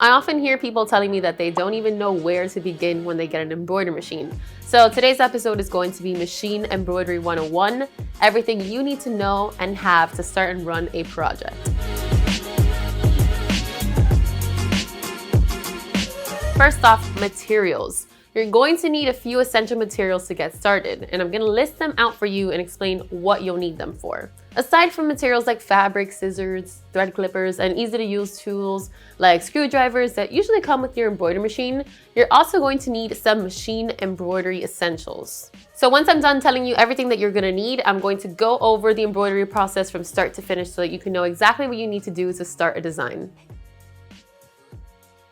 I often hear people telling me that they don't even know where to begin when they get an embroidery machine. So today's episode is going to be Machine Embroidery 101, everything you need to know and have to start and run a project. First off, materials. You're going to need a few essential materials to get started, and I'm going to list them out for you and explain what you'll need them for. Aside from materials like fabric, scissors, thread clippers, and easy-to-use tools like screwdrivers that usually come with your embroidery machine, you're also going to need some machine embroidery essentials. So once I'm done telling you everything that you're going to need, I'm going to go over the embroidery process from start to finish so that you can know exactly what you need to do to start a design.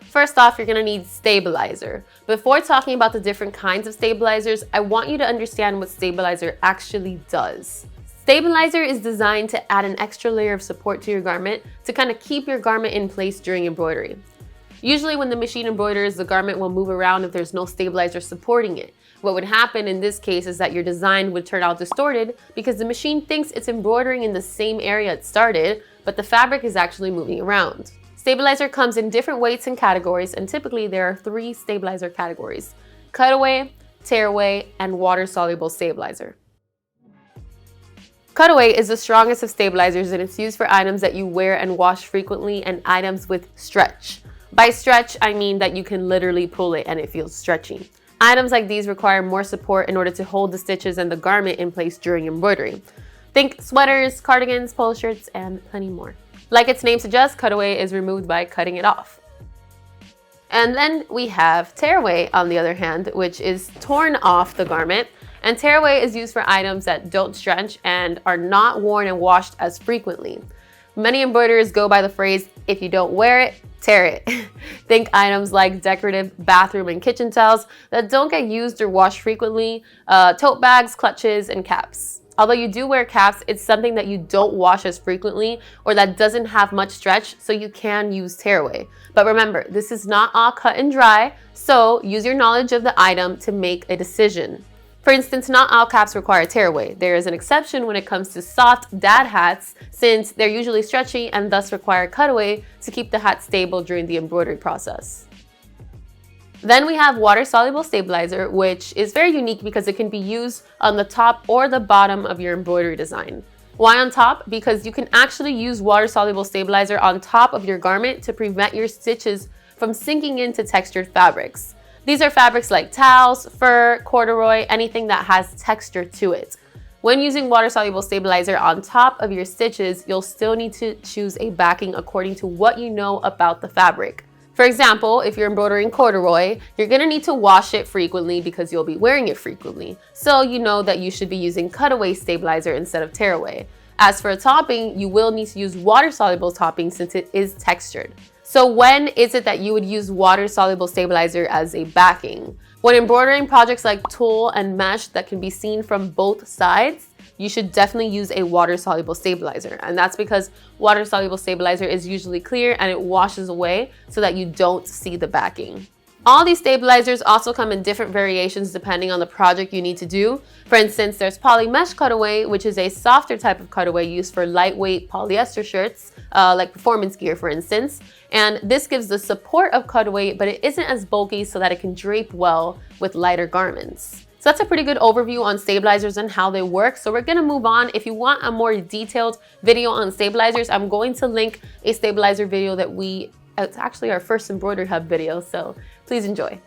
First off, you're going to need stabilizer. Before talking about the different kinds of stabilizers, I want you to understand what stabilizer actually does. Stabilizer is designed to add an extra layer of support to your garment to kind of keep your garment in place during embroidery. Usually when the machine embroiders, the garment will move around if there's no stabilizer supporting it. What would happen in this case is that your design would turn out distorted because the machine thinks it's embroidering in the same area it started, but the fabric is actually moving around. Stabilizer comes in different weights and categories, and typically there are 3 stabilizer categories: cutaway, tearaway, and water-soluble stabilizer. Cutaway is the strongest of stabilizers, and it's used for items that you wear and wash frequently and items with stretch. By stretch, I mean that you can literally pull it and it feels stretchy. Items like these require more support in order to hold the stitches and the garment in place during embroidery. Think sweaters, cardigans, polo shirts, and plenty more. Like its name suggests, cutaway is removed by cutting it off. And then we have tearaway on the other hand, which is torn off the garment. And tearaway is used for items that don't stretch and are not worn and washed as frequently. Many embroiderers go by the phrase, if you don't wear it, tear it. Think items like decorative bathroom and kitchen towels that don't get used or washed frequently, tote bags, clutches, and caps. Although you do wear caps, it's something that you don't wash as frequently or that doesn't have much stretch, so you can use tearaway. But remember, this is not all cut and dry, so use your knowledge of the item to make a decision. For instance, not all caps require tearaway. There is an exception when it comes to soft dad hats, since they're usually stretchy and thus require cutaway to keep the hat stable during the embroidery process. Then we have water-soluble stabilizer, which is very unique because it can be used on the top or the bottom of your embroidery design. Why on top? Because you can actually use water-soluble stabilizer on top of your garment to prevent your stitches from sinking into textured fabrics. These are fabrics like towels, fur, corduroy, anything that has texture to it. When using water-soluble stabilizer on top of your stitches, you'll still need to choose a backing according to what you know about the fabric. For example, if you're embroidering corduroy, you're going to need to wash it frequently because you'll be wearing it frequently. So you know that you should be using cutaway stabilizer instead of tearaway. As for a topping, you will need to use water-soluble topping since it is textured. So when is it that you would use water-soluble stabilizer as a backing? When embroidering projects like tulle and mesh that can be seen from both sides, you should definitely use a water-soluble stabilizer. And that's because water-soluble stabilizer is usually clear and it washes away so that you don't see the backing. All these stabilizers also come in different variations depending on the project you need to do. For instance, there's poly mesh cutaway, which is a softer type of cutaway used for lightweight polyester shirts, like performance gear for instance. And this gives the support of cutaway, but it isn't as bulky so that it can drape well with lighter garments. So that's a pretty good overview on stabilizers and how they work. So we're gonna move on. If you want a more detailed video on stabilizers, I'm going to link a stabilizer video that it's actually our first Embroidery Hub video, so please enjoy.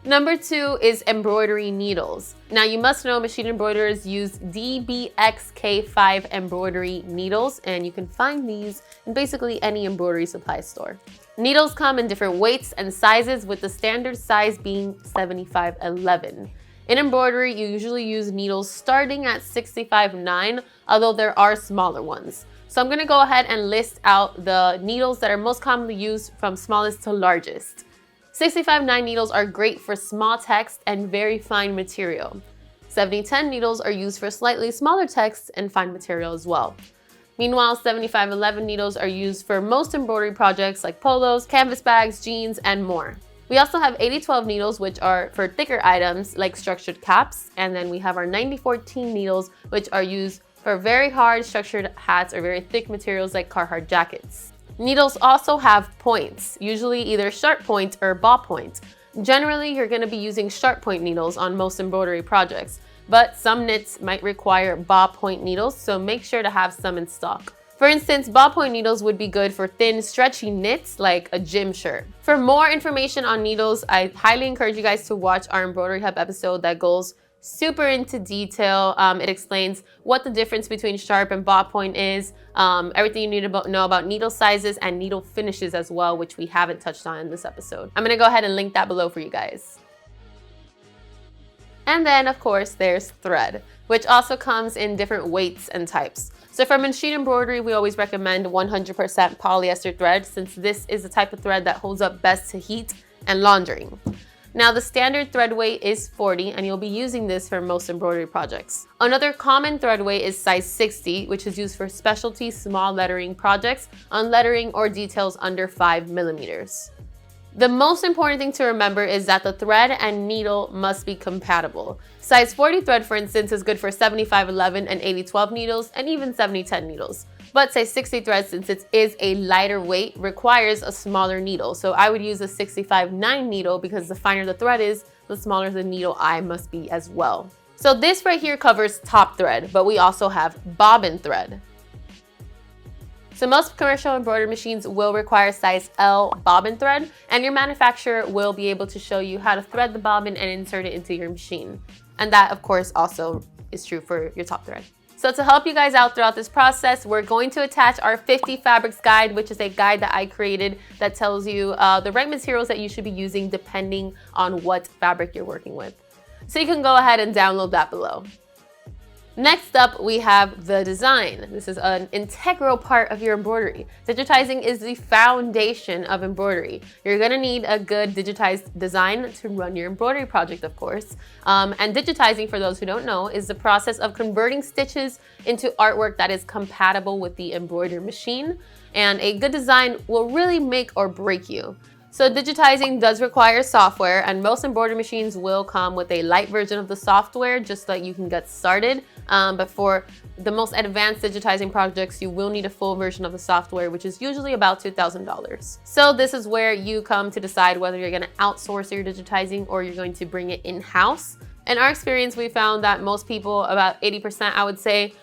Number 2 is embroidery needles. Now you must know machine embroiderers use DBXK5 embroidery needles, and you can find these in basically any embroidery supply store. Needles come in different weights and sizes, with the standard size being 7511. In embroidery, you usually use needles starting at 65.9, although there are smaller ones. So I'm gonna go ahead and list out the needles that are most commonly used from smallest to largest. 65.9 needles are great for small text and very fine material. 7010 needles are used for slightly smaller text and fine material as well. Meanwhile, 7511 needles are used for most embroidery projects like polos, canvas bags, jeans, and more. We also have 8012 needles, which are for thicker items like structured caps. And then we have our 9014 needles, which are used for very hard structured hats or very thick materials like Carhartt jackets. Needles also have points, usually either sharp point or ballpoint. Generally, you're going to be using sharp point needles on most embroidery projects, but some knits might require ballpoint needles, so make sure to have some in stock. For instance, ballpoint needles would be good for thin, stretchy knits like a gym shirt. For more information on needles, I highly encourage you guys to watch our Embroidery Hub episode that goes super into detail. It explains what the difference between sharp and ballpoint is, everything you need to know about needle sizes and needle finishes as well, which we haven't touched on in this episode. I'm gonna go ahead and link that below for you guys. And then, of course, there's thread, which also comes in different weights and types. So for machine embroidery, we always recommend 100% polyester thread, since this is the type of thread that holds up best to heat and laundering. Now, the standard thread weight is 40, and you'll be using this for most embroidery projects. Another common thread weight is size 60, which is used for specialty small lettering projects on lettering or details under 5 millimeters. The most important thing to remember is that the thread and needle must be compatible. Size 40 thread, for instance, is good for 7511 and 8012 needles and even 7010 needles. But size 60 thread, since it is a lighter weight, requires a smaller needle. So I would use a 65-9 needle, because the finer the thread is, the smaller the needle eye must be as well. So this right here covers top thread, but we also have bobbin thread. So most commercial embroidery machines will require size L bobbin thread, and your manufacturer will be able to show you how to thread the bobbin and insert it into your machine. And that, of course, also is true for your top thread. So to help you guys out throughout this process, we're going to attach our 50 fabrics guide, which is a guide that I created that tells you the right materials that you should be using depending on what fabric you're working with. So you can go ahead and download that below. Next up, we have the design. This is an integral part of your embroidery. Digitizing is the foundation of embroidery. You're gonna need a good digitized design to run your embroidery project, of course. And digitizing, for those who don't know, is the process of converting stitches into artwork that is compatible with the embroidery machine. And a good design will really make or break you. So digitizing does require software, and most embroidery machines will come with a light version of the software just so that you can get started. But for the most advanced digitizing projects, you will need a full version of the software, which is usually about $2,000. So this is where you come to decide whether you're going to outsource your digitizing or you're going to bring it in-house. In our experience, we found that most people, about 80%, I would say,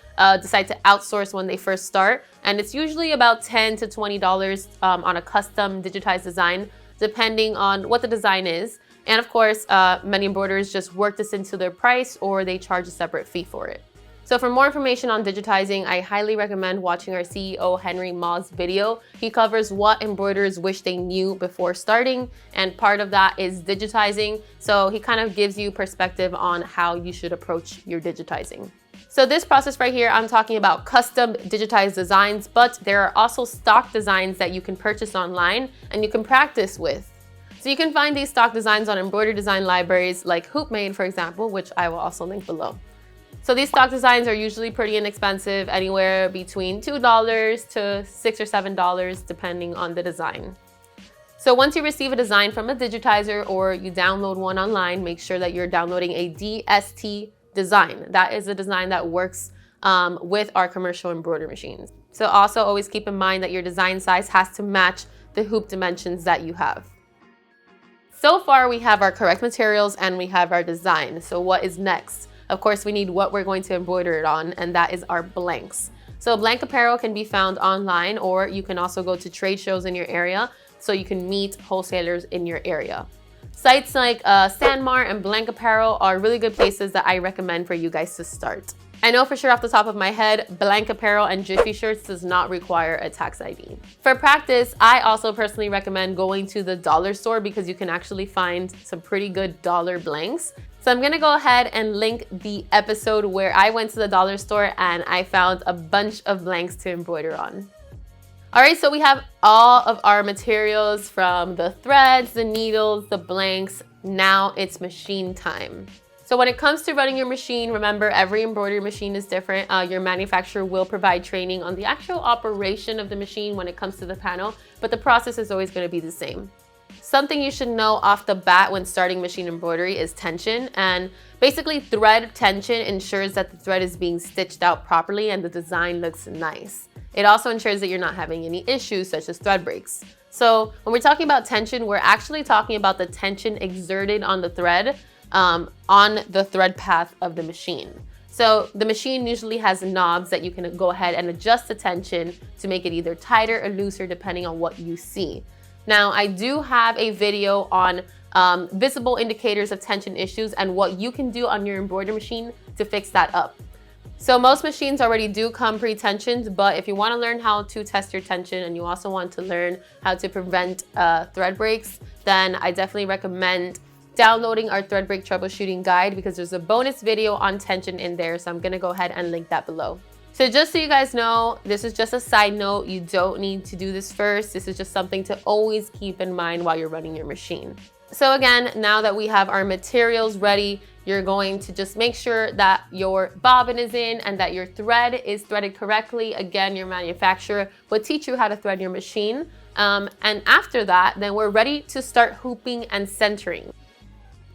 decide to outsource when they first start. And it's usually about $10 to $20 on a custom digitized design, depending on what the design is. And of course, many embroiderers just work this into their price, or they charge a separate fee for it. So for more information on digitizing, I highly recommend watching our CEO Henry Ma's video. He covers what embroiderers wish they knew before starting, and part of that is digitizing. So he kind of gives you perspective on how you should approach your digitizing. So this process right here, I'm talking about custom digitized designs, but there are also stock designs that you can purchase online and you can practice with. So you can find these stock designs on embroidery design libraries like HoopMaster, for example, which I will also link below. So these stock designs are usually pretty inexpensive, anywhere between $2 to $6 or $7, depending on the design. So once you receive a design from a digitizer or you download one online, make sure that you're downloading a DST design. That is a design that works with our commercial embroidery machines. So also always keep in mind that your design size has to match the hoop dimensions that you have. So far, we have our correct materials and we have our design. So what is next? Of course, we need what we're going to embroider it on, and that is our blanks. So blank apparel can be found online, or you can also go to trade shows in your area so you can meet wholesalers in your area. Sites like Sanmar and Blank Apparel are really good places that I recommend for you guys to start. I know for sure off the top of my head, Blank Apparel and Jiffy Shirts does not require a tax ID. For practice, I also personally recommend going to the dollar store because you can actually find some pretty good dollar blanks. So I'm gonna go ahead and link the episode where I went to the dollar store and I found a bunch of blanks to embroider on. All right, so we have all of our materials, from the threads, the needles, the blanks. Now it's machine time. So when it comes to running your machine, remember every embroidery machine is different. Your manufacturer will provide training on the actual operation of the machine when it comes to the panel, but the process is always going to be the same. Something you should know off the bat when starting machine embroidery is tension, and basically thread tension ensures that the thread is being stitched out properly and the design looks nice. It also ensures that you're not having any issues such as thread breaks. So when we're talking about tension, we're actually talking about the tension exerted on the thread, on the thread path of the machine. So the machine usually has knobs that you can go ahead and adjust the tension to make it either tighter or looser depending on what you see. Now, I do have a video on visible indicators of tension issues and what you can do on your embroidery machine to fix that up. So most machines already do come pre-tensioned, but if you want to learn how to test your tension and you also want to learn how to prevent thread breaks, then I definitely recommend downloading our thread break troubleshooting guide, because there's a bonus video on tension in there. So I'm going to go ahead and link that below. So just so you guys know, this is just a side note. You don't need to do this first. This is just something to always keep in mind while you're running your machine. So again, now that we have our materials ready, you're going to just make sure that your bobbin is in and that your thread is threaded correctly. Again, your manufacturer will teach you how to thread your machine. And after that, then we're ready to start hooping and centering.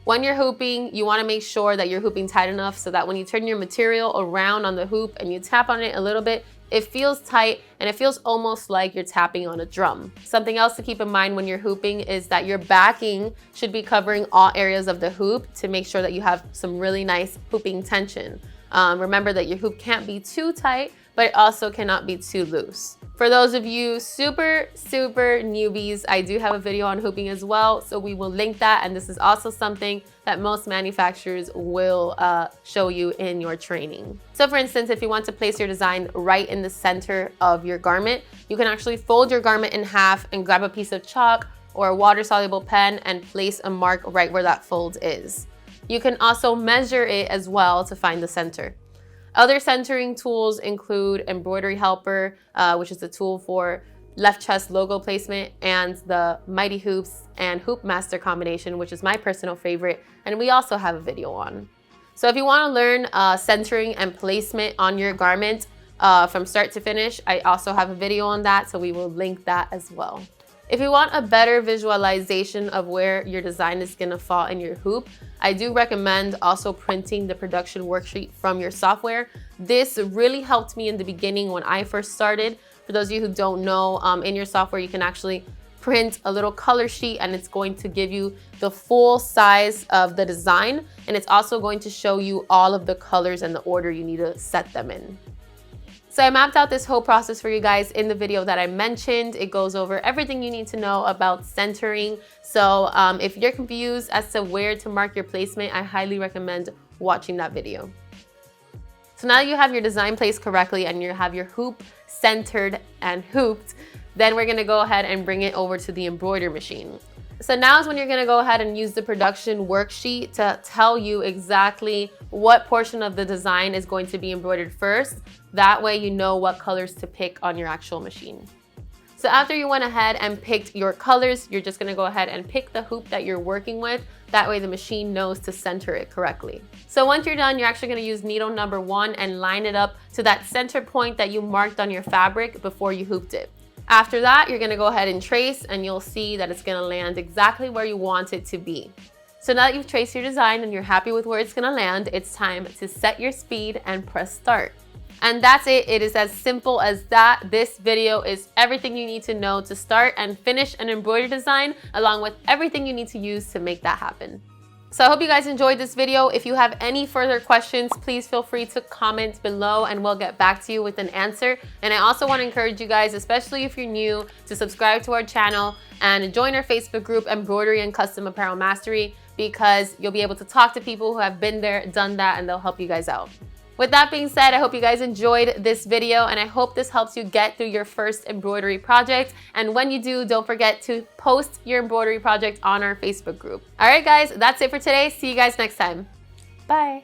When you're hooping, you want to make sure that you're hooping tight enough so that when you turn your material around on the hoop and you tap on it a little bit, it feels tight and it feels almost like you're tapping on a drum. Something else to keep in mind when you're hooping is that your backing should be covering all areas of the hoop to make sure that you have some really nice hooping tension. Remember that your hoop can't be too tight, but it also cannot be too loose. For those of you super newbies, I do have a video on hooping as well, so we will link that, and this is also something that most manufacturers will show you in your training. So for instance, if you want to place your design right in the center of your garment, you can actually fold your garment in half and grab a piece of chalk or a water-soluble pen and place a mark right where that fold is. You can also measure it as well to find the center. Other centering tools include Embroidery Helper, which is a tool for left chest logo placement, and the Mighty Hoops and HoopMaster combination, which is my personal favorite, and we also have a video on. So if you want to learn centering and placement on your garment from start to finish, I also have a video on that, so we will link that as well. If you want a better visualization of where your design is going to fall in your hoop, I do recommend also printing the production worksheet from your software. This really helped me in the beginning when I first started. For those of you who don't know, in your software you can actually print a little color sheet and it's going to give you the full size of the design, and it's also going to show you all of the colors and the order you need to set them in. So I mapped out this whole process for you guys in the video that I mentioned. It goes over everything you need to know about centering. So if you're confused as to where to mark your placement, I highly recommend watching that video. So now that you have your design placed correctly and you have your hoop centered and hooped, then we're gonna go ahead and bring it over to the embroidery machine. So now is when you're gonna go ahead and use the production worksheet to tell you exactly what portion of the design is going to be embroidered first. That way you know what colors to pick on your actual machine. So after you went ahead and picked your colors, you're just gonna go ahead and pick the hoop that you're working with. That way the machine knows to center it correctly. So once you're done, you're actually gonna use needle number 1 and line it up to that center point that you marked on your fabric before you hooped it. After that, you're gonna go ahead and trace, and you'll see that it's gonna land exactly where you want it to be. So now that you've traced your design and you're happy with where it's gonna land, it's time to set your speed and press start. And that's it. It is as simple as that. This video is everything you need to know to start and finish an embroidery design, along with everything you need to use to make that happen. So I hope you guys enjoyed this video. If you have any further questions, please feel free to comment below and we'll get back to you with an answer. And I also want to encourage you guys, especially if you're new, to subscribe to our channel and join our Facebook group, Embroidery and Custom Apparel Mastery, because you'll be able to talk to people who have been there, done that, and they'll help you guys out. With that being said, I hope you guys enjoyed this video, and I hope this helps you get through your first embroidery project. And when you do, don't forget to post your embroidery project on our Facebook group. All right, guys, that's it for today. See you guys next time. Bye.